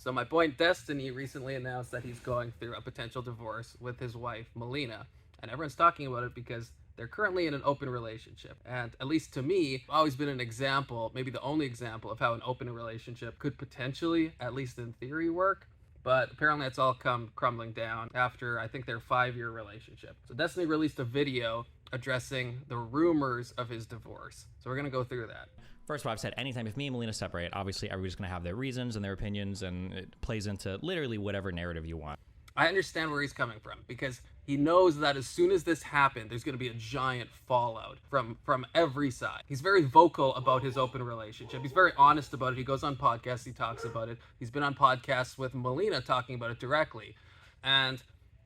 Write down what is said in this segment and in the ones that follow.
So my boy Destiny recently announced that he's going through a potential divorce with his wife, Melina. And everyone's talking about it because they're currently in an open relationship. And at least to me, always been an example, maybe the only example of how an open relationship could potentially, at least in theory, work. But apparently it's all come crumbling down after, I think, their 5-year relationship. So Destiny released a video addressing the rumors of his divorce. So we're going to go through that. First of all, I've said anytime if me and Melina separate, obviously everybody's going to have their reasons and their opinions, and it plays into literally whatever narrative you want. I understand where he's coming from because he knows that as soon as this happened, there's going to be a giant fallout from every side. He's very vocal about his open relationship. He's very honest about it. He goes on podcasts, he talks about it. He's been on podcasts with Melina talking about it directly. And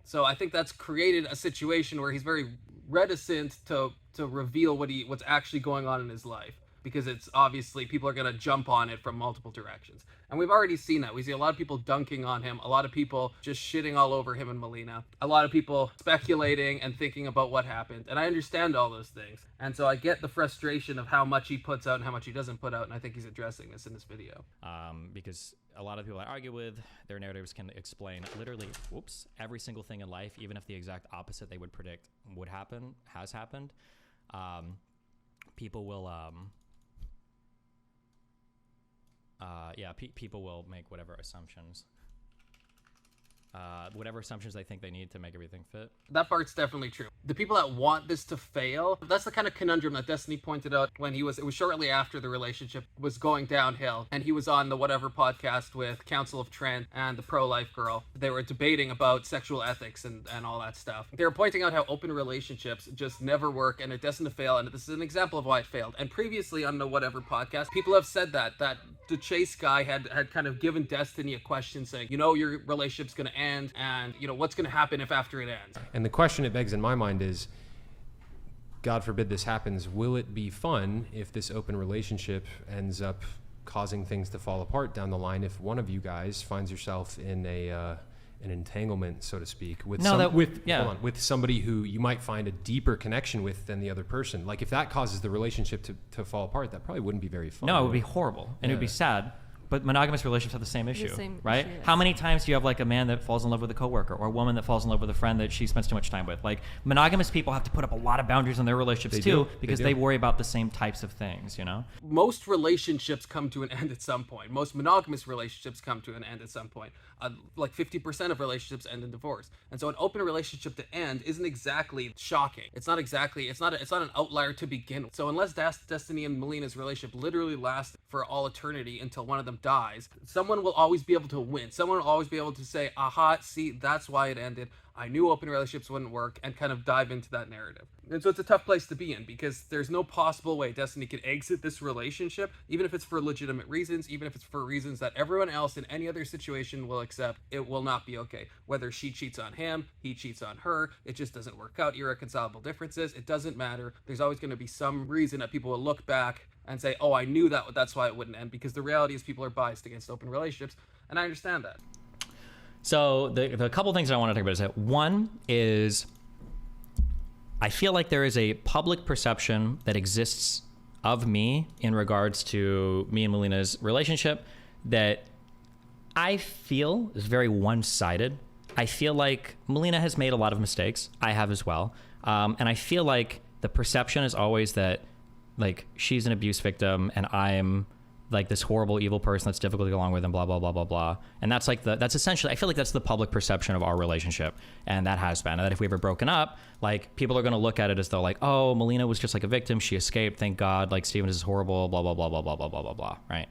so I think that's created a situation where he's very reticent to reveal what's actually going on in his life, because it's obviously people are going to jump on it from multiple directions. And we've already seen that. We see a lot of people dunking on him, a lot of people just shitting all over him and Melina, a lot of people speculating and thinking about what happened. And I understand all those things. And so I get the frustration of how much he puts out and how much he doesn't put out. And I think he's addressing this in this video. Because a lot of people I argue with, their narratives can explain literally, every single thing in life, even if the exact opposite they would predict would happen, has happened. People will... people will make whatever assumptions they think they need to make everything fit. That part's definitely true. The people that want this to fail, that's the kind of conundrum that Destiny pointed out when it was shortly after the relationship was going downhill, and he was on the Whatever podcast with Council of Trent and the pro-life girl. They were debating about sexual ethics and all that stuff. They were pointing out how open relationships just never work and it doesn't fail, and this is an example of why it failed. And previously on the Whatever podcast, people have said that the Chase guy had kind of given Destiny a question saying, your relationship's going to end, and what's going to happen if after it ends. And the question it begs in my mind is, God forbid this happens, will it be fun if this open relationship ends up causing things to fall apart down the line, if one of you guys finds yourself in an entanglement, so to speak, with somebody who you might find a deeper connection with than the other person? Like, if that causes the relationship to fall apart, that probably wouldn't be very fun. No, it would be horrible, and it would be sad. But monogamous relationships have the same issue, right? Issue, yes. How many times do you have like a man that falls in love with a coworker, or a woman that falls in love with a friend that she spends too much time with? Like, monogamous people have to put up a lot of boundaries in their relationships because they worry about the same types of things, Most relationships come to an end at some point. Most monogamous relationships come to an end at some point. Like 50% of relationships end in divorce. And so an open relationship to end isn't exactly shocking. It's not an outlier to begin with. So unless Destiny and Melina's relationship literally lasts for all eternity until one of them dies, someone will always be able to win. Someone will always be able to say, aha, see, that's why it ended. I knew open relationships wouldn't work, and kind of dive into that narrative. And so it's a tough place to be in, because there's no possible way Destiny could exit this relationship, even if it's for legitimate reasons, even if it's for reasons that everyone else in any other situation will accept. It will not be okay. Whether she cheats on him, he cheats on her, it just doesn't work out, irreconcilable differences, it doesn't matter. There's always going to be some reason that people will look back and say, oh, I knew that's why it wouldn't end, because the reality is people are biased against open relationships, and I understand that. So the couple things that I want to talk about is that one is, I feel like there is a public perception that exists of me in regards to me and Melina's relationship that I feel is very one-sided. I feel like Melina has made a lot of mistakes. I have as well. And I feel like the perception is always that like she's an abuse victim and I'm like this horrible, evil person that's difficult to get along with and blah, blah, blah, blah, blah. And that's like that's essentially, I feel like that's the public perception of our relationship. And that has been, and that if we ever broken up, like people are going to look at it as though like, oh, Melina was just like a victim. She escaped. Thank God. Like Steven is horrible, blah, blah, blah, blah, blah, blah, blah, blah, blah. Right.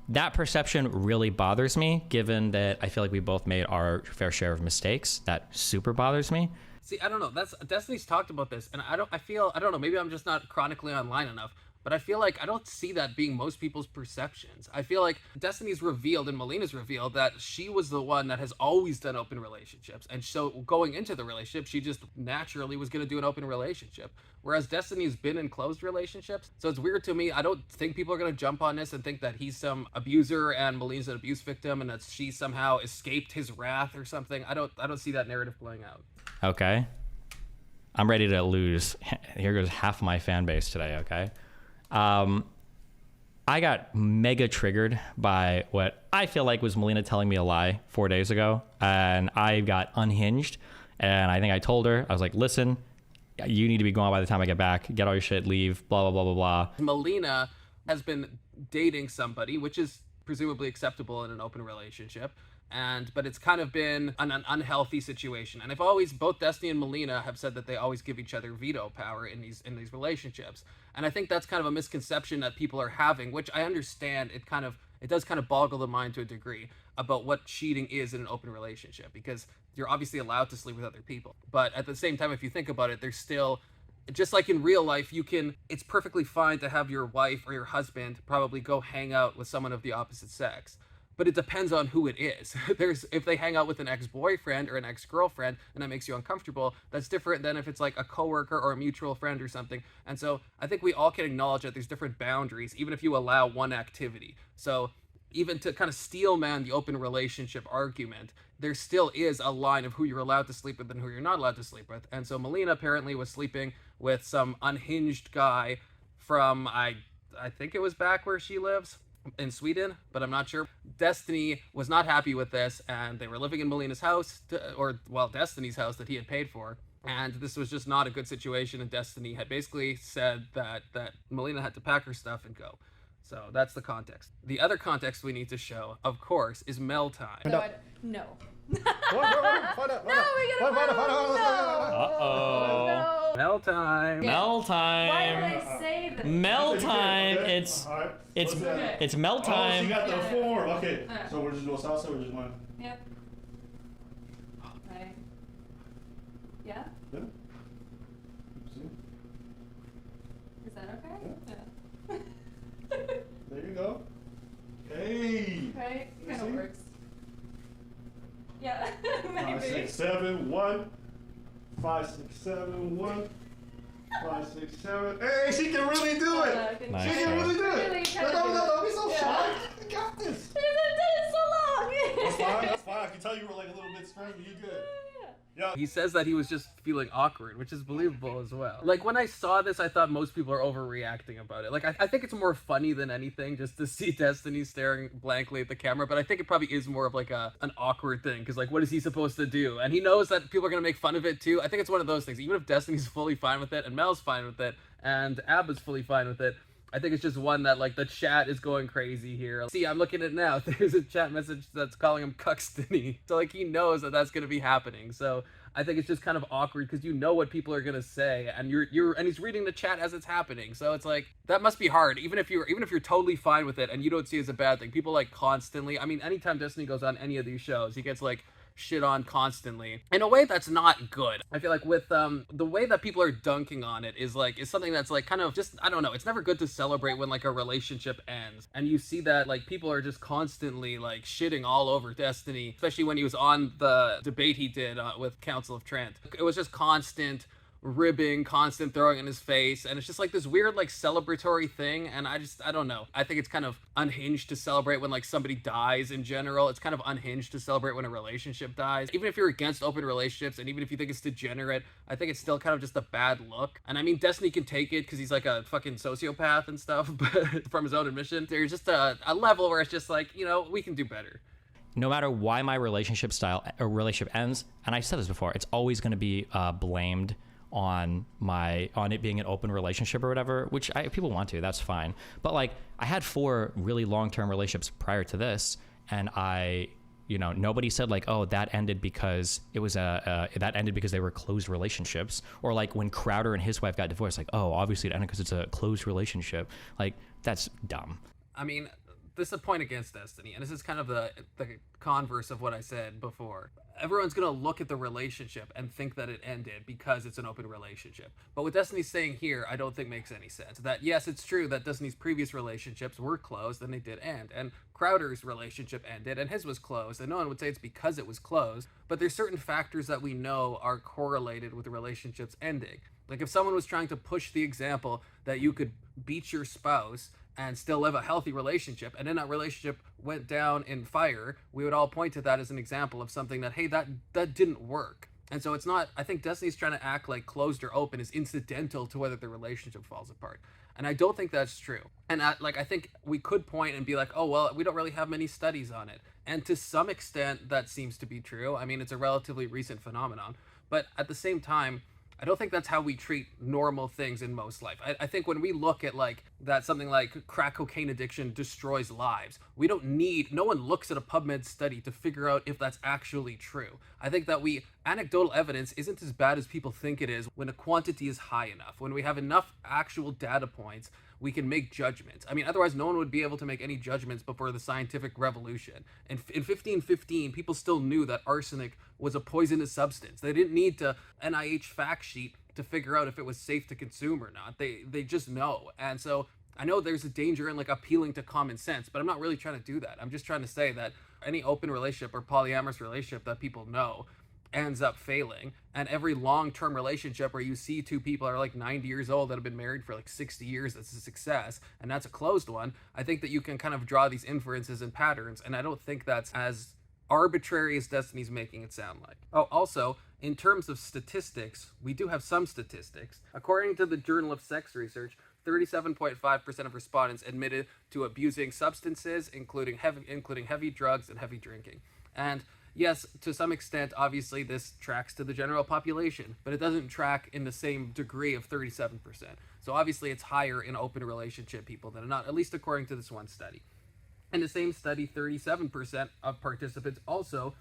That perception really bothers me, given that I feel like we both made our fair share of mistakes. That super bothers me. See, I don't know. Destiny's talked about this, and I don't know. Maybe I'm just not chronically online enough. But I feel like I don't see that being most people's perceptions. I feel like Destiny's revealed and Melina's revealed that she was the one that has always done open relationships. And so going into the relationship, she just naturally was going to do an open relationship. Whereas Destiny's been in closed relationships. So it's weird to me. I don't think people are going to jump on this and think that he's some abuser and Melina's an abuse victim and that she somehow escaped his wrath or something. I don't see that narrative playing out. Okay. I'm ready to lose. Here goes half my fan base today, okay? I got mega triggered by what I feel like was Melina telling me a lie 4 days ago. And I got unhinged. And I think I told her, I was like, listen, you need to be gone by the time I get back. Get all your shit, leave, blah, blah, blah, blah, blah. Melina has been dating somebody, which is presumably acceptable in an open relationship. But it's kind of been an unhealthy situation. And both Destiny and Melina have said that they always give each other veto power in these relationships. And I think that's kind of a misconception that people are having, which I understand. It does kind of boggle the mind to a degree about what cheating is in an open relationship, because you're obviously allowed to sleep with other people. But at the same time, if you think about it, there's still, just like in real life, it's perfectly fine to have your wife or your husband probably go hang out with someone of the opposite sex. But it depends on who it is. If they hang out with an ex-boyfriend or an ex-girlfriend and that makes you uncomfortable, that's different than if it's like a coworker or a mutual friend or something. And so I think we all can acknowledge that there's different boundaries, even if you allow one activity. So even to kind of steelman the open relationship argument, there still is a line of who you're allowed to sleep with and who you're not allowed to sleep with. And so Melina apparently was sleeping with some unhinged guy from, I think it was back where she lives in Sweden, but I'm not sure. Destiny was not happy with this, and they were living in Melina's house, Destiny's house that he had paid for. And this was just not a good situation, and Destiny had basically said that Melina had to pack her stuff and go. So that's the context. The other context we need to show, of course, is Mel time. No. Uh-oh. Mel time. Mel time. Why did I say that? Mel time. It's Mel Oh, time. she got the form. Okay, so we're just doing salsa. We're just going. Yep. Right. Yeah? Yeah. See? Is that okay? Yeah. There you go. Hey. Right? You Kind see? of works. Yeah. 5, 6, Maybe. 7, 1. 5, 6, 7, 1. 5, 6, 7. Hey, she can really do it. Nice. She can really do Really it. kinda No, do don't be so it. shy. Yeah. You got this. It's been so long. That's fine. That's fine. I can tell you were like a little bit stressed, but you good. Yeah. He says that he was just feeling awkward, which is believable as well. Like, when I saw this, I thought most people are overreacting about it. Like, I think it's more funny than anything just to see Destiny staring blankly at the camera, but I think it probably is more of like an awkward thing, because like, what is he supposed to do? And he knows that people are going to make fun of it too. I think it's one of those things. Even if Destiny's fully fine with it, and Mel's fine with it, and Abba's fully fine with it, I think it's just one that, like, the chat is going crazy here. See, I'm looking at it now. There's a chat message that's calling him Cuckstony. So, like, he knows that that's going to be happening. So, I think it's just kind of awkward because you know what people are going to say, and and he's reading the chat as it's happening. So, it's like, that must be hard. Even if you're totally fine with it and you don't see it as a bad thing. People, like, constantly, I mean, anytime Destiny goes on any of these shows, he gets, like, shit on constantly in a way that's not good. I feel like with the way that people are dunking on it is something that's like kind of just, I don't know, it's never good to celebrate when like a relationship ends, and you see that like people are just constantly like shitting all over Destiny, especially when he was on the debate he did with Council of Trent. It was just constant ribbing, constant throwing in his face, and it's just like this weird like celebratory thing, and I don't know. I think it's kind of unhinged to celebrate when like somebody dies in general. It's kind of unhinged to celebrate when a relationship dies. Even if you're against open relationships, and even if you think it's degenerate, I think it's still kind of just a bad look. And I mean, Destiny can take it because he's like a fucking sociopath and stuff, but from his own admission, there's just a level where it's just like, you know, we can do better. No matter why my relationship ends, and I've said this before, it's always going to be blamed on it being an open relationship or whatever, which people want to, that's fine. But like, I had 4 really long-term relationships prior to this, and nobody said like, oh, that ended because it was that ended because they were closed relationships, or like when Crowder and his wife got divorced, like, oh, obviously it ended because it's a closed relationship. Like, that's dumb. I mean, this is a point against Destiny, and this is kind of the converse of what I said before. Everyone's going to look at the relationship and think that it ended because it's an open relationship. But what Destiny's saying here, I don't think makes any sense. That, yes, it's true that Destiny's previous relationships were closed and they did end. And Crowder's relationship ended and his was closed. And no one would say it's because it was closed. But there's certain factors that we know are correlated with the relationshiip's ending. Like if someone was trying to push the example that you could beat your spouse and still live a healthy relationship, and then that relationship went down in fire, we would all point to that as an example of something that, hey, that didn't work. And so it's not, I think Destiny's trying to act like closed or open is incidental to whether the relationship falls apart. And I don't think that's true. And I think we could point and be like, oh, well, we don't really have many studies on it. And to some extent, that seems to be true. I mean, it's a relatively recent phenomenon. But at the same time, I don't think that's how we treat normal things in most life. I think when we look at like that something like crack cocaine addiction destroys lives, no one looks at a PubMed study to figure out if that's actually true. I think that anecdotal evidence isn't as bad as people think it is when a quantity is high enough. When we have enough actual data points, we can make judgments. I mean, otherwise no one would be able to make any judgments before the scientific revolution. And in 1515, people still knew that arsenic was a poisonous substance. They didn't need to NIH fact sheet to figure out if it was safe to consume or not. They just know. And so I know there's a danger in like appealing to common sense, but I'm not really trying to do that. I'm just trying to say that any open relationship or polyamorous relationship that people know ends up failing. And every long-term relationship where you see two people are like 90 years old that have been married for like 60 years, that's a success, and that's a closed one. I think that you can kind of draw these inferences and patterns, and I don't think that's as arbitrary as Destiny's making it sound like. Oh, also, in terms of statistics, we do have some statistics. According to the Journal of Sex Research, 37.5% of respondents admitted to abusing substances, including heavy drugs and heavy drinking. And yes, to some extent, obviously, this tracks to the general population, but it doesn't track in the same degree of 37%. So obviously, it's higher in open relationship people than not, at least according to this one study. In the same study, 37% of participants also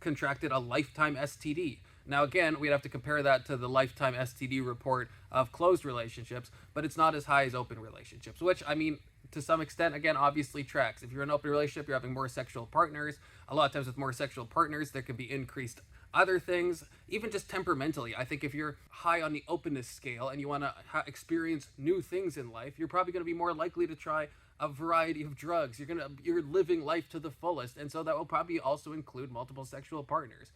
contracted a lifetime STD. Now, again, we'd have to compare that to the lifetime STD report of closed relationships, but it's not as high as open relationships, which, I mean, to some extent, again, obviously tracks. If you're in an open relationship, you're having more sexual partners. A lot of times with more sexual partners, there can be increased other things, even just temperamentally. I think if you're high on the openness scale and you want to experience new things in life, you're probably going to be more likely to try a variety of drugs. You're living life to the fullest, and so that will probably also include multiple sexual partners.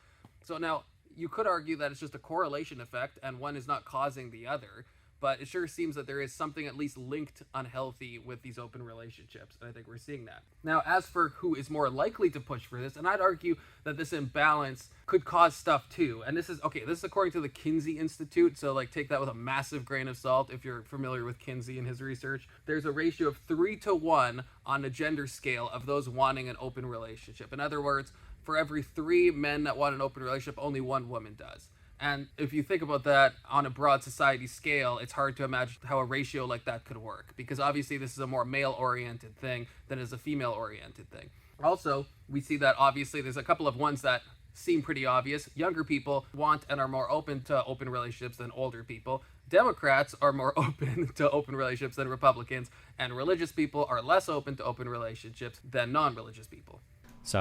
So now, you could argue that it's just a correlation effect and one is not causing the other, but it sure seems that there is something at least linked unhealthy with these open relationships, and I think we're seeing that. Now, as for who is more likely to push for this, and I'd argue that this imbalance could cause stuff too, and this is according to the Kinsey Institute, so like take that with a massive grain of salt if you're familiar with Kinsey and his research. There's a ratio of 3-to-1 on the gender scale of those wanting an open relationship. In other words, for every 3 men that want an open relationship, only 1 woman does. And if you think about that on a broad society scale, it's hard to imagine how a ratio like that could work, because obviously this is a more male-oriented thing than is a female-oriented thing. Also, we see that obviously there's a couple of ones that seem pretty obvious. Younger people want and are more open to open relationships than older people. Democrats are more open to open relationships than Republicans, and religious people are less open to open relationships than non-religious people. So,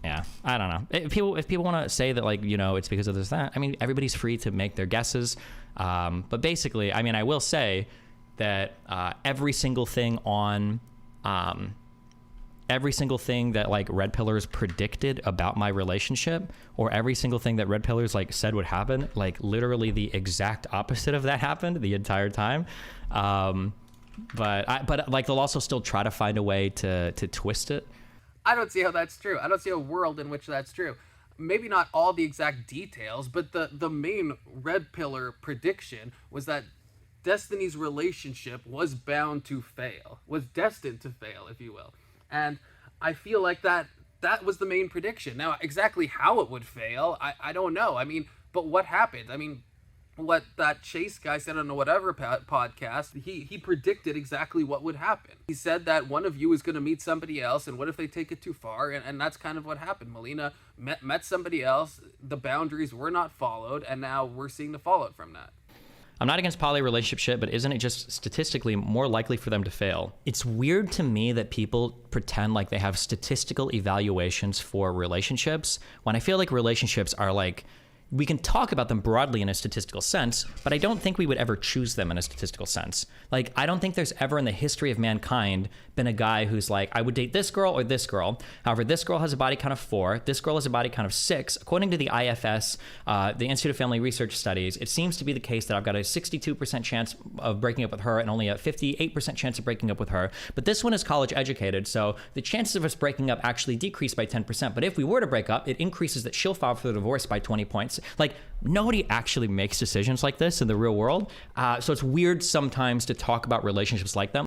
yeah, I don't know. If people want to say that, like, you know, it's because of this, that, I mean, everybody's free to make their guesses. But basically, I mean, I will say that every single thing that like Red Pillars predicted about my relationship, or every single thing that Red Pillars like said would happen, like literally the exact opposite of that happened the entire time. But like they'll also still try to find a way to twist it. I don't see how that's true. I don't see a world in which that's true. Maybe not all the exact details, but the main Red Pillar prediction was that Destiny's relationship was bound to fail, was destined to fail, if you will. And I feel like that was the main prediction. Now, exactly how it would fail, I don't know. I mean, but what happened? I mean, what that Chase guy said on the whatever podcast, he predicted exactly what would happen. He said that one of you is going to meet somebody else, and what if they take it too far? And that's kind of what happened. Melina met somebody else, the boundaries were not followed, and now we're seeing the fallout from that. I'm not against poly relationship, but isn't it just statistically more likely for them to fail? It's weird to me that people pretend like they have statistical evaluations for relationships, when I feel like relationships are like, we can talk about them broadly in a statistical sense, but I don't think we would ever choose them in a statistical sense. Like, I don't think there's ever in the history of mankind been a guy who's like, I would date this girl or this girl. However, this girl has a body count of 4. This girl has a body count of 6. According to the IFS, the Institute of Family Research Studies, it seems to be the case that I've got a 62% chance of breaking up with her and only a 58% chance of breaking up with her. But this one is college educated, so the chances of us breaking up actually decrease by 10%. But if we were to break up, it increases that she'll file for the divorce by 20 points. like nobody actually makes decisions like this in the real world. So it's weird sometimes to talk about relationships like them.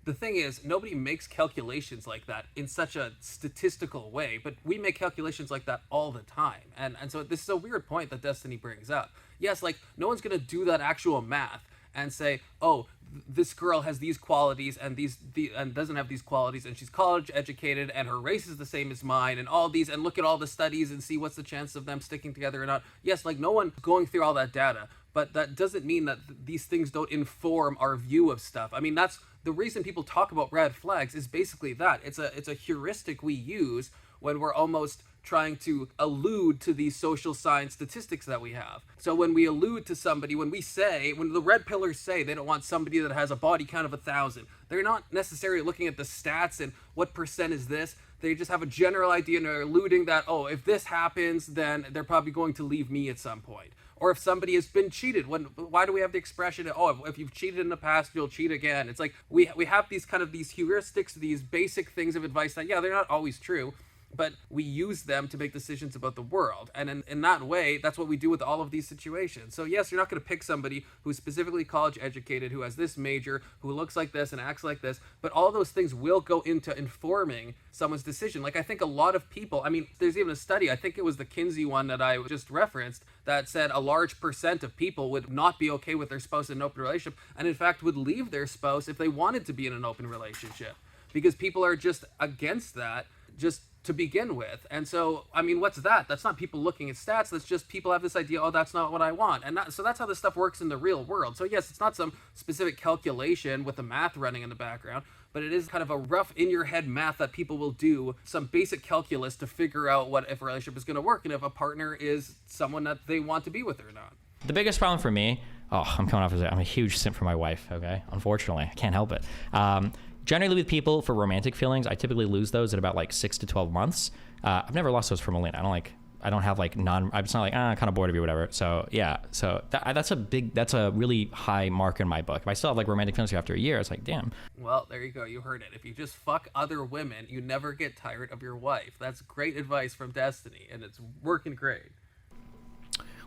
The thing is, nobody makes calculations like that in such a statistical way, but we make calculations like that all the time. And so this is a weird point that Destiny brings up. Yes, like, no one's going to do that actual math and say, oh, this girl has these qualities and and doesn't have these qualities, and she's college educated and her race is the same as mine, and all these, and look at all the studies and see what's the chance of them sticking together or not. Yes, like, no one going through all that data, but that doesn't mean that these things don't inform our view of stuff. I mean, that's the reason people talk about red flags, is basically that. It's a heuristic we use when we're almost trying to allude to these social science statistics that we have. So when we allude to somebody, when the red pillars say they don't want somebody that has a body count of 1,000, they're not necessarily looking at the stats and what percent is this. They just have a general idea and are alluding that, oh, if this happens, then they're probably going to leave me at some point. Or if somebody has been cheated, why do we have the expression, oh, if you've cheated in the past, you'll cheat again? It's like we have these heuristics, these basic things of advice that, yeah, they're not always true, but we use them to make decisions about the world. And in that way, that's what we do with all of these situations. So yes, you're not going to pick somebody who's specifically college educated, who has this major, who looks like this and acts like this, but all those things will go into informing someone's decision. Like, I think a lot of people, I mean, there's even a study, I think it was the Kinsey one that I just referenced, that said a large percent of people would not be okay with their spouse in an open relationship, and in fact would leave their spouse if they wanted to be in an open relationship, because people are just against that, just to begin with. And so, I mean, what's that? That's not people looking at stats. That's just people have this idea, oh, that's not what I want. And so that's how this stuff works in the real world. So yes, it's not some specific calculation with the math running in the background, but it is kind of a rough in your head math that people will do, some basic calculus to figure out if a relationship is going to work and if a partner is someone that they want to be with or not. The biggest problem for me, I'm coming off as I'm a huge simp for my wife, okay? Unfortunately, I can't help it. Generally with people, for romantic feelings, I typically lose those at about like 6 to 12 months. I've never lost those for Melina. I don't have like it's not like, I'm kind of bored of you, whatever. So yeah, so that's a really high mark in my book. If I still have like romantic feelings after a year, it's like, damn. Well, there you go. You heard it. If you just fuck other women, you never get tired of your wife. That's great advice from Destiny, and it's working great.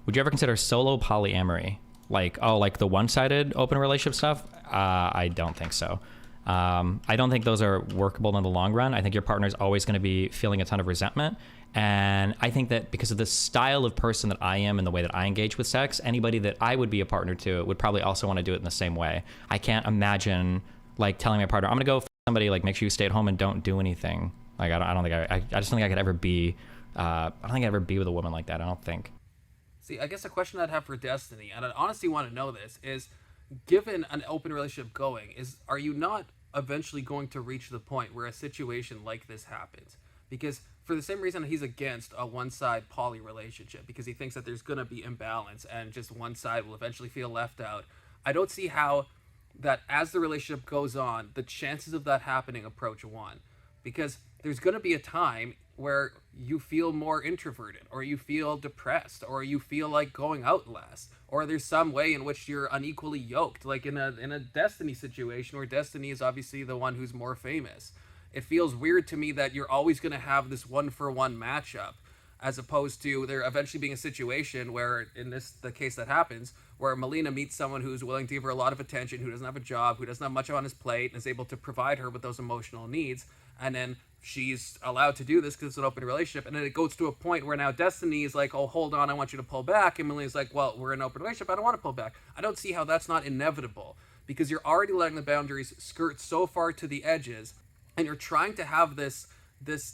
Would you ever consider solo polyamory? Like the one-sided open relationship stuff? I don't think so. I don't think those are workable in the long run. I think your partner is always going to be feeling a ton of resentment. And I think that because of the style of person that I am and the way that I engage with sex, anybody that I would be a partner to would probably also want to do it in the same way. I can't imagine like telling my partner, I'm going to go f somebody, like make sure you stay at home and don't do anything. Like, I just don't think I could ever be, I don't think I'd ever be with a woman like that. I don't think. See, I guess a question I'd have for Destiny, and I honestly want to know this, is given an open relationship going, are you not eventually going to reach the point where a situation like this happens? Because for the same reason he's against a one-side poly relationship, because he thinks that there's going to be imbalance and just one side will eventually feel left out, I don't see how that as the relationship goes on, the chances of that happening approach 1. Because there's going to be a time where you feel more introverted, or you feel depressed, or you feel like going out less, or there's some way in which you're unequally yoked, like in a Destiny situation where Destiny is obviously the one who's more famous. It feels weird to me that you're always going to have this 1-for-1 matchup, as opposed to there eventually being a situation where, in the case that happens, where Melina meets someone who's willing to give her a lot of attention, who doesn't have a job, who doesn't have much on his plate, and is able to provide her with those emotional needs, and then she's allowed to do this because it's an open relationship, and then it goes to a point where now Destiny is like, oh, hold on, I want you to pull back, and Melina's like, well, we're in an open relationship, I don't want to pull back. I don't see how that's not inevitable, because you're already letting the boundaries skirt so far to the edges, and you're trying to have this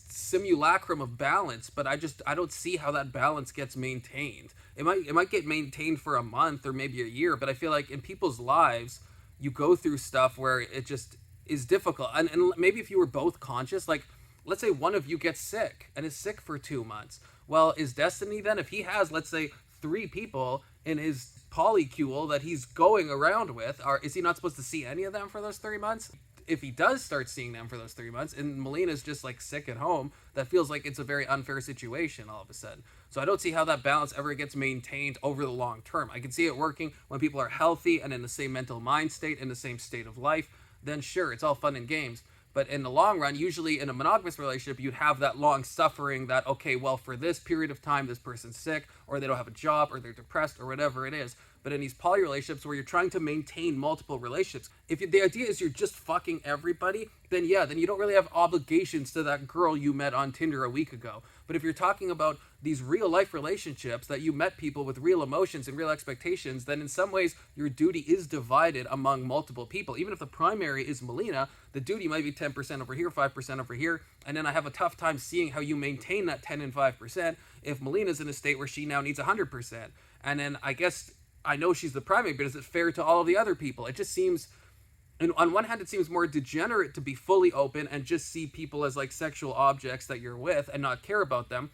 simulacrum of balance, but I don't see how that balance gets maintained. It might get maintained for a month or maybe a year, but I feel like in people's lives, you go through stuff where it just is difficult. And maybe if you were both conscious, like, let's say one of you gets sick and is sick for 2 months. Well, is Destiny then, if he has, let's say, 3 people in his polycule that he's going around with, is he not supposed to see any of them for those 3 months? If he does start seeing them for those 3 months, and Melina's just like sick at home, that feels like it's a very unfair situation all of a sudden. So I don't see how that balance ever gets maintained over the long term. I can see it working when people are healthy and in the same mental mind state, in the same state of life. Then sure, it's all fun and games. But in the long run, usually in a monogamous relationship, you'd have that long suffering that, okay, well, for this period of time, this person's sick, or they don't have a job, or they're depressed, or whatever it is. But in these poly relationships where you're trying to maintain multiple relationships, if the idea is you're just fucking everybody, then yeah, then you don't really have obligations to that girl you met on Tinder a week ago. But if you're talking about these real life relationships that you met people with real emotions and real expectations, then in some ways your duty is divided among multiple people. Even if the primary is Melina, the duty might be 10% over here, 5% over here, and then I have a tough time seeing how you maintain that 10 and 5% if Melina's in a state where she now needs 100%. And then I guess I know she's the primary, but is it fair to all of the other people? It just seems, and on one hand, it seems more degenerate to be fully open and just see people as like sexual objects that you're with and not care about them.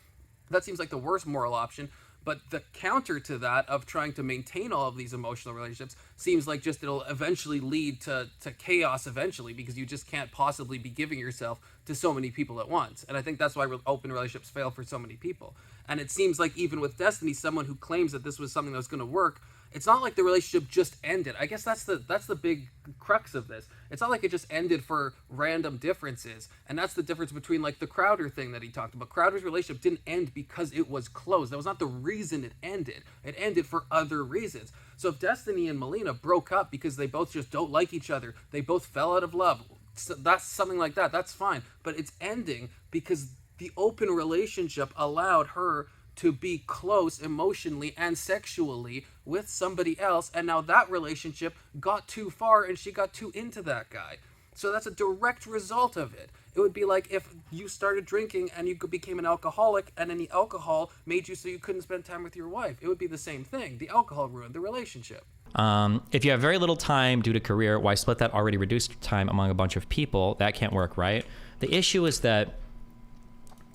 That seems like the worst moral option. But the counter to that of trying to maintain all of these emotional relationships seems like just it'll eventually lead to chaos eventually, because you just can't possibly be giving yourself to so many people at once. And I think that's why open relationships fail for so many people. And it seems like even with Destiny, someone who claims that this was something that was going to work, it's not like the relationship just ended. I guess that's the big crux of this. It's not like it just ended for random differences. And that's the difference between like the Crowder thing that he talked about. Crowder's relationship didn't end because it was closed. That was not the reason it ended. It ended for other reasons. So if Destiny and Melina broke up because they both just don't like each other, they both fell out of love, so that's something like that, that's fine. But it's ending because the open relationship allowed her to be close emotionally and sexually with somebody else, and now that relationship got too far and she got too into that guy. So that's a direct result of it. It would be like if you started drinking and you became an alcoholic, and then the alcohol made you so you couldn't spend time with your wife. It would be the same thing. The alcohol ruined the relationship. If you have very little time due to career, why split that already reduced time among a bunch of people? That can't work, right? The issue is that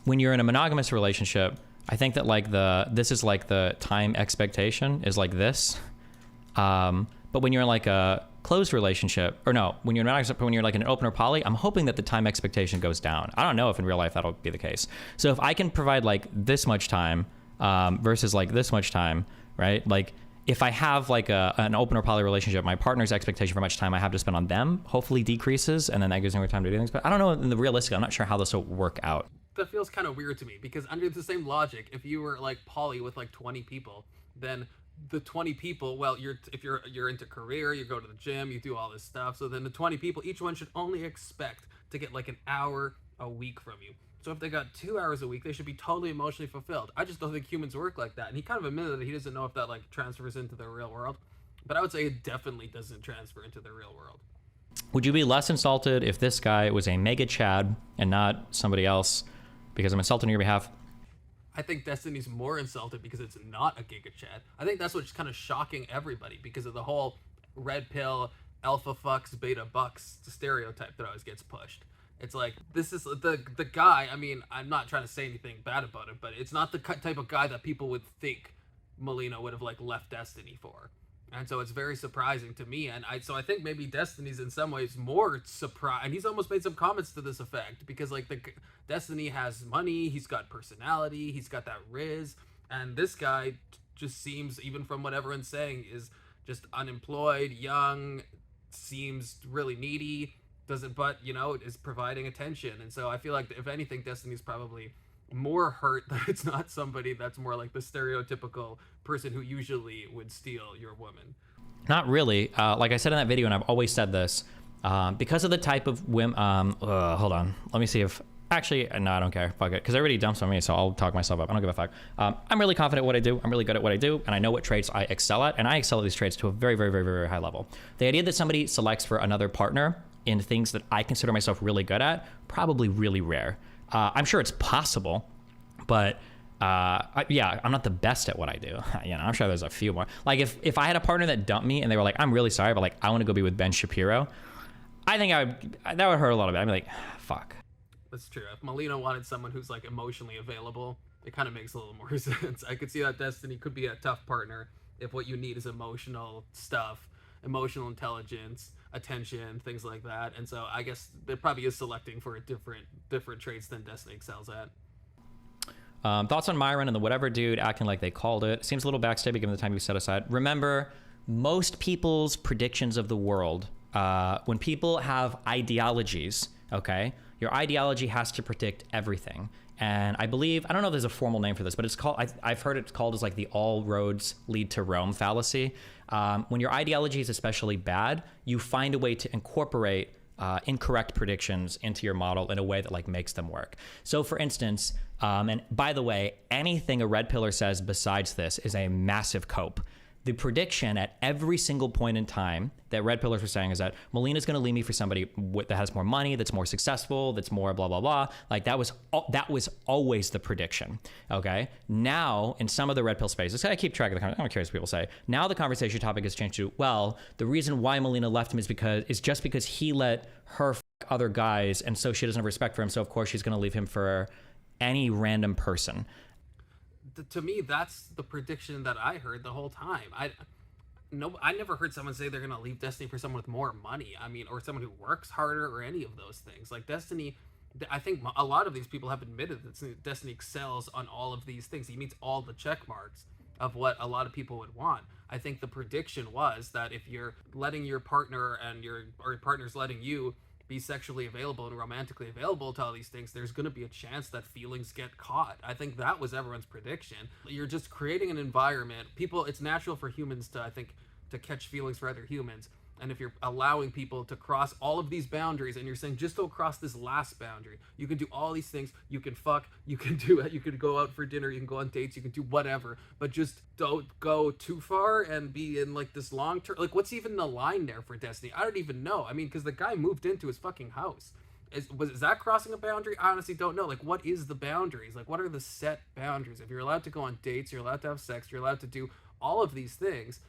when you're in a monogamous relationship, I think that like this is like the time expectation is like this. But when you're in like a closed relationship, or no, when you're not, when you're like in an open or poly, I'm hoping that the time expectation goes down. I don't know if in real life that'll be the case. So if I can provide like this much time versus like this much time, right? Like if I have like an open or poly relationship, my partner's expectation for how much time I have to spend on them hopefully decreases, and then that gives me more time to do things. But I don't know, in the realistic, I'm not sure how this will work out. That feels kind of weird to me, because under the same logic, if you were like poly with like 20 people, then the 20 people, well, if you're into career, you go to the gym, you do all this stuff, so then the 20 people, each one should only expect to get like an hour a week from you. So if they got 2 hours a week, they should be totally emotionally fulfilled. I just don't think humans work like that. And he kind of admitted that he doesn't know if that like transfers into the real world, but I would say it definitely doesn't transfer into the real world. Would you be less insulted if this guy was a mega Chad and not somebody else? Because I'm insulted on your behalf. I think Destiny's more insulted because it's not a Giga Chad. I think that's what's kind of shocking everybody, because of the whole red pill, alpha fucks, beta bucks stereotype that always gets pushed. It's like, this is the guy, I mean, I'm not trying to say anything bad about it, but it's not the type of guy that people would think Melina would have like left Destiny for. And so it's very surprising to me, and I think maybe Destiny's in some ways more surprised, and he's almost made some comments to this effect, because like Destiny has money, he's got personality, he's got that riz, and this guy just seems, even from what everyone's saying, is just unemployed, young, seems really needy, is providing attention. And so I feel like if anything, Destiny's probably more hurt that it's not somebody that's more like the stereotypical person who usually would steal your woman. Not really. Like I said in that video, and I've always said this, because of the type of women, hold on, let me see if, actually, no, I don't care, fuck it, because everybody dumps on me, so I'll talk myself up, I don't give a fuck. I'm really confident at what I do, I'm really good at what I do, and I know what traits I excel at, and I excel at these traits to a very, very, very, very high level. The idea that somebody selects for another partner in things that I consider myself really good at, probably really rare. I'm sure it's possible, but yeah, I'm not the best at what I do. I'm sure there's a few more. Like if I had a partner that dumped me and they were like, I'm really sorry, but like I want to go be with Ben Shapiro, I think that would hurt a lot of it. I'd be like, fuck. That's true. If Melina wanted someone who's like emotionally available, it kind of makes a little more sense. I could see that Destiny could be a tough partner if what you need is emotional stuff, emotional intelligence, attention, things like that. And so I guess there probably is selecting for a different traits than Destiny excels at. Thoughts on Myron and the whatever dude acting like they called it. Seems a little backstabbing given the time you set aside. Remember, most people's predictions of the world, when people have ideologies, Okay, your ideology has to predict everything. And I believe, I don't know if there's a formal name for this, but it's called, I've heard it's called as like the all roads lead to Rome fallacy. When your ideology is especially bad, you find a way to incorporate incorrect predictions into your model in a way that like makes them work. So for instance, and by the way, anything a red pillar says besides this is a massive cope. The prediction at every single point in time that red pillars were saying is that Melina's going to leave me for somebody that has more money, that's more successful, that's more blah, blah, blah. Like that was always the prediction. Okay. Now in some of the red pill spaces, I keep track of the conversation. I'm curious what people say. Now the conversation topic has changed to, well, the reason why Melina left him is just because he let her f other guys. And so she doesn't have respect for him. So of course she's going to leave him for any random person. To me, that's the prediction that I heard the whole time. I never heard someone say they're gonna leave Destiny for someone with more money. I mean, or someone who works harder, or any of those things. Like Destiny, I think a lot of these people have admitted that Destiny excels on all of these things. He meets all the check marks of what a lot of people would want. I think the prediction was that if you're letting your partner and your partner's letting you be sexually available and romantically available to all these things, there's going to be a chance that feelings get caught. I think that was everyone's prediction. You're just creating an environment. It's natural for humans to, I think, to catch feelings for other humans. And if you're allowing people to cross all of these boundaries and you're saying, just don't cross this last boundary. You can do all these things. You can fuck, you can go out for dinner, you can go on dates, you can do whatever, but just don't go too far and be in like this long term. Like, what's even the line there for Destiny? I don't even know. I mean, because the guy moved into his fucking house. Is that crossing a boundary? I honestly don't know. Like, what is the boundaries? Like, what are the set boundaries? If you're allowed to go on dates, you're allowed to have sex, you're allowed to do all of these things,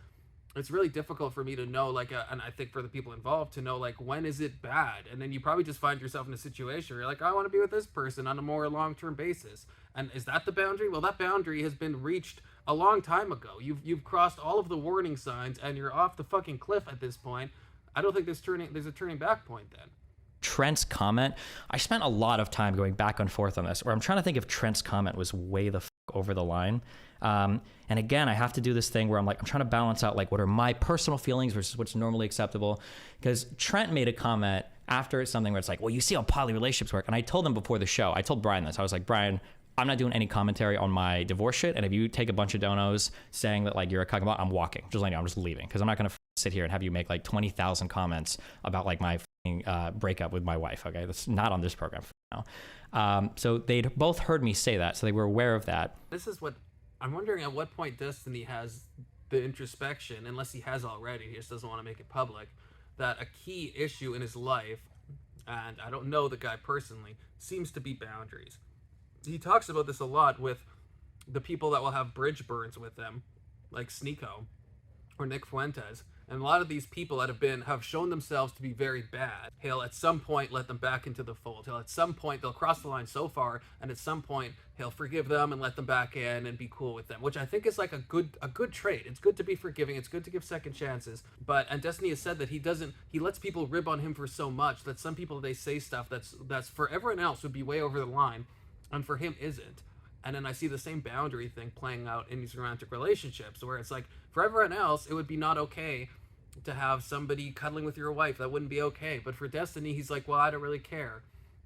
it's really difficult for me to know, like, and I think for the people involved to know, like, when is it bad? And then you probably just find yourself in a situation where you're like, I want to be with this person on a more long-term basis. And is that the boundary? Well, that boundary has been reached a long time ago. You've crossed all of the warning signs and you're off the fucking cliff at this point. I don't think there's a turning back point then. Trent's comment, I spent a lot of time going back and forth on this, or I'm trying to think if Trent's comment was way the over the line. And again, I have to do this thing where I'm trying to balance out like what are my personal feelings versus what's normally acceptable. Because Trent made a comment after something where it's like, well, you see how poly relationships work. And I told him before the show, I told Brian this. I was like, Brian, I'm not doing any commentary on my divorce shit. And if you take a bunch of donos saying that like you're a cuckold, I'm walking. Just letting you know, I'm just leaving. Because I'm not going to sit here and have you make like 20,000 comments about like my breakup with my wife. Okay, that's not on this program for now. So they'd both heard me say that, so they were aware of that. This is what I'm wondering, at what point Destiny has the introspection, unless he has already, he just doesn't want to make it public, that a key issue in his life, and I don't know the guy personally, seems to be boundaries. He talks about this a lot with the people that will have bridge burns with them, like Sneeko or Nick Fuentes. And a lot of these people that have shown themselves to be very bad, he'll at some point let them back into the fold. He'll at some point, they'll cross the line so far, and at some point he'll forgive them and let them back in and be cool with them, which I think is like a good trait. It's good to be forgiving. It's good to give second chances. And Destiny has said that he lets people rib on him for so much that some people, they say stuff that's for everyone else would be way over the line, and for him isn't. And then I see the same boundary thing playing out in these romantic relationships where it's like, for everyone else, it would be not okay to have somebody cuddling with your wife. That wouldn't be okay. But for Destiny, he's like, well, I don't really care.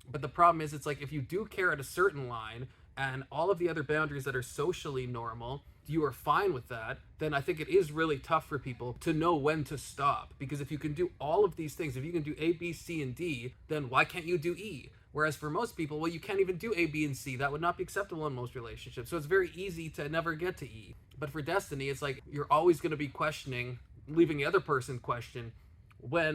But the problem is, it's like, if you do care at a certain line and all of the other boundaries that are socially normal, you are fine with that, then I think it is really tough for people to know when to stop. Because if you can do all of these things, if you can do A, B, C, and D, then why can't you do E? Whereas for most people, well, you can't even do A, B, and C. That would not be acceptable in most relationships. So it's very easy to never get to E. But for Destiny, it's like, you're always going to be questioning, leaving the other person question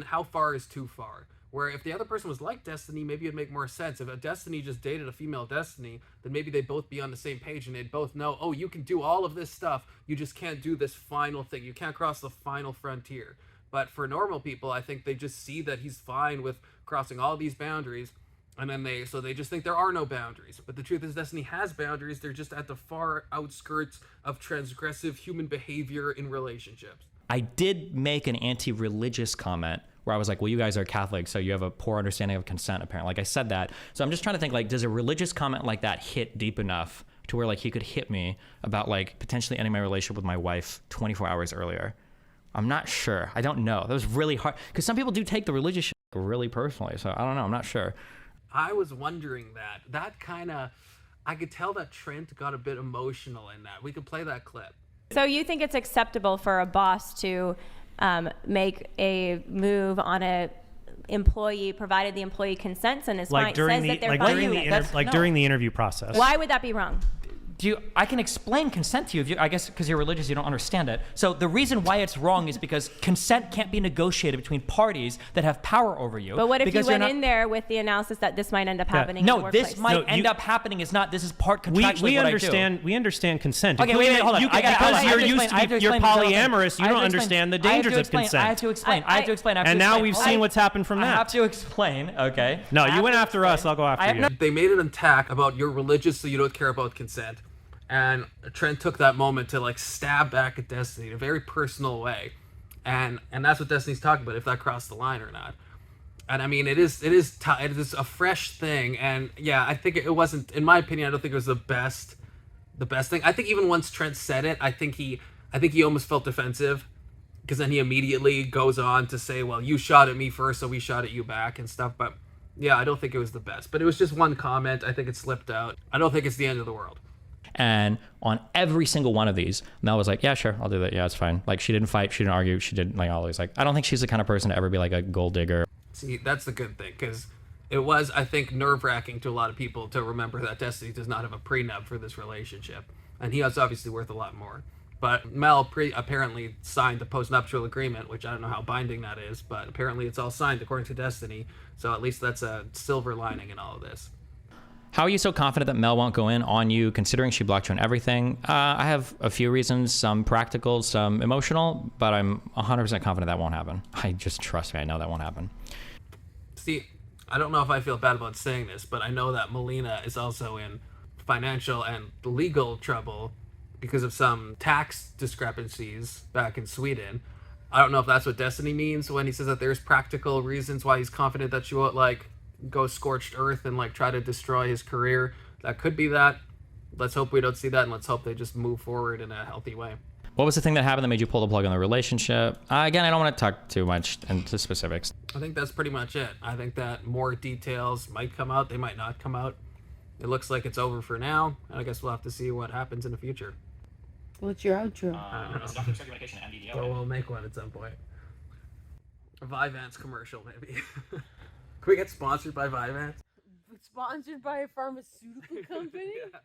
how far is too far. Where if the other person was like Destiny, maybe it'd make more sense. If a Destiny just dated a female Destiny, then maybe they'd both be on the same page and they'd both know, oh, you can do all of this stuff, you just can't do this final thing. You can't cross the final frontier. But for normal people, I think they just see that he's fine with crossing all these boundaries, and then they just think there are no boundaries. But the truth is, Destiny has boundaries. They're just at the far outskirts of transgressive human behavior in relationships. I did make an anti-religious comment where I was like, well, you guys are Catholic, so you have a poor understanding of consent, apparently. Like, I said that. So I'm just trying to think, like, does a religious comment like that hit deep enough to where, like, he could hit me about, like, potentially ending my relationship with my wife 24 hours earlier? I'm not sure. I don't know. That was really hard. Because some people do take the religious shit really personally. So I don't know. I'm not sure. I was wondering that kind of, I could tell that Trent got a bit emotional in that. We could play that clip. So you think it's acceptable for a boss to make a move on a employee, provided the employee consents and is Like fine, says that they're fine? during the interview process. Why would that be wrong? I can explain consent to you. I guess because you're religious, you don't understand it. So the reason why it's wrong is because consent can't be negotiated between parties that have power over you. But what if because you went you're in there with the analysis that this might end up happening in the No, workplace? this might end up happening. Is not. This is part contractually we what understand. I do. We understand consent. Okay, wait, hold on. Because you're used to you're polyamorous. You don't understand the dangers of consent. I have to explain. And now we've seen what's happened from that. I have to explain. Okay. No, you went after us. I'll go after you. They made an attack about you're religious, so you don't care about consent. And Trent took that moment to like stab back at Destiny in a very personal way. And that's what Destiny's talking about, if that crossed the line or not. And I mean, it is a fresh thing. And yeah, I think it wasn't, in my opinion, I don't think it was the best thing. I think even once Trent said it, I think he almost felt defensive, because then he immediately goes on to say, well, you shot at me first, so we shot at you back and stuff. But yeah, I don't think it was the best, but it was just one comment. I think it slipped out. I don't think it's the end of the world. And on every single one of these, Mel was like, yeah, sure, I'll do that. Yeah, it's fine. Like, she didn't fight. She didn't argue. She didn't, like, always, like, I don't think she's the kind of person to ever be, like, a gold digger. See, that's the good thing, because it was, I think, nerve-wracking to a lot of people to remember that Destiny does not have a prenup for this relationship. And he was obviously worth a lot more. But Mel apparently signed a postnuptial agreement, which I don't know how binding that is, but apparently it's all signed according to Destiny. So at least that's a silver lining in all of this. How are you so confident that Mel won't go in on you, considering she blocked you on everything? I have a few reasons, some practical, some emotional, but I'm 100% confident that won't happen. Trust me, I know that won't happen. See, I don't know if I feel bad about saying this, but I know that Melina is also in financial and legal trouble because of some tax discrepancies back in Sweden. I don't know if that's what Destiny means when he says that there's practical reasons why he's confident that she won't, like, go scorched earth and like try to destroy his career. That could be that. Let's hope we don't see that, and let's hope they just move forward in a healthy way. What was the thing that happened that made you pull the plug on the relationship? Again, I don't want to talk too much into specifics. I think that's pretty much it. I think that more details might come out. They might not come out. It looks like it's over for now, and I guess we'll have to see what happens in the future. What's your outro? Well, we'll make one at some point. A Vyvanse commercial, maybe. Can we get sponsored by Vyvanse? Sponsored by a pharmaceutical company? Yeah.